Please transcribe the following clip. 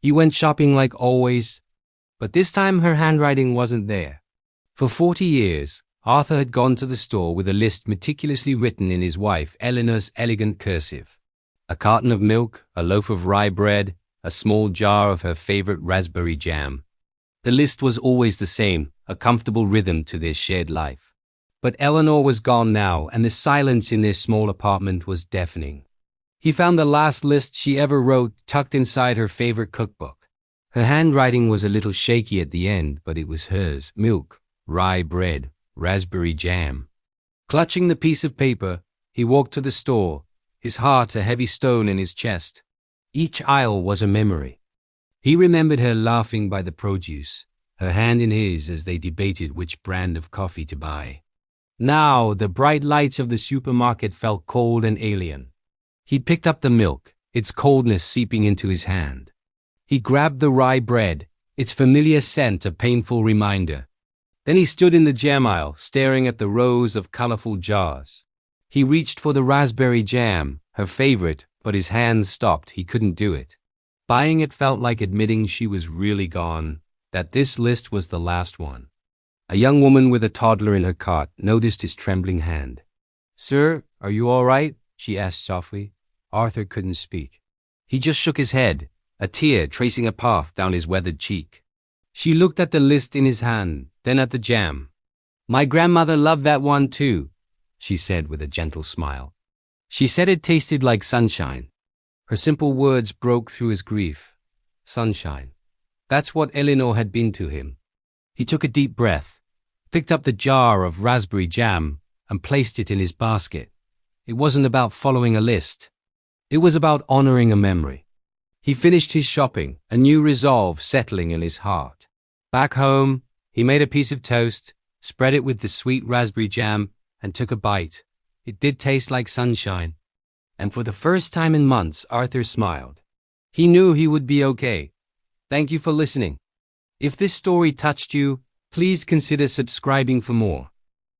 He went shopping like always, but this time her handwriting wasn't there. For 40 years, Arthur had gone to the store with a list meticulously written in his wife Eleanor's elegant cursive. A carton of milk, a loaf of rye bread, a small jar of her favorite raspberry jam. The list was always the same, a comfortable rhythm to their shared life. But Eleanor was gone now, and the silence in their small apartment was deafening. He found the last list she ever wrote tucked inside her favorite cookbook. Her handwriting was a little shaky at the end, but it was hers. Milk, rye bread, raspberry jam. Clutching the piece of paper, he walked to the store, his heart a heavy stone in his chest. Each aisle was a memory. He remembered her laughing by the produce, her hand in his as they debated which brand of coffee to buy. Now, the bright lights of the supermarket felt cold and alien. He picked up the milk, its coldness seeping into his hand. He grabbed the rye bread, its familiar scent a painful reminder. Then he stood in the jam aisle, staring at the rows of colorful jars. He reached for the raspberry jam, her favorite, but his hands stopped. He couldn't do it. Buying it felt like admitting she was really gone, that this list was the last one. A young woman with a toddler in her cart noticed his trembling hand. "Sir, are you all right?" she asked softly. Arthur couldn't speak. He just shook his head, a tear tracing a path down his weathered cheek. She looked at the list in his hand, then at the jam. "My grandmother loved that one too," she said with a gentle smile. She said it tasted like sunshine. Her simple words broke through his grief. Sunshine. That's what Eleanor had been to him. He took a deep breath, picked up the jar of raspberry jam, and placed it in his basket. It wasn't about following a list. It was about honoring a memory. He finished his shopping, a new resolve settling in his heart. Back home, he made a piece of toast, spread it with the sweet raspberry jam, and took a bite. It did taste like sunshine. And for the first time in months, Arthur smiled. He knew he would be okay. Thank you for listening. If this story touched you, please consider subscribing for more.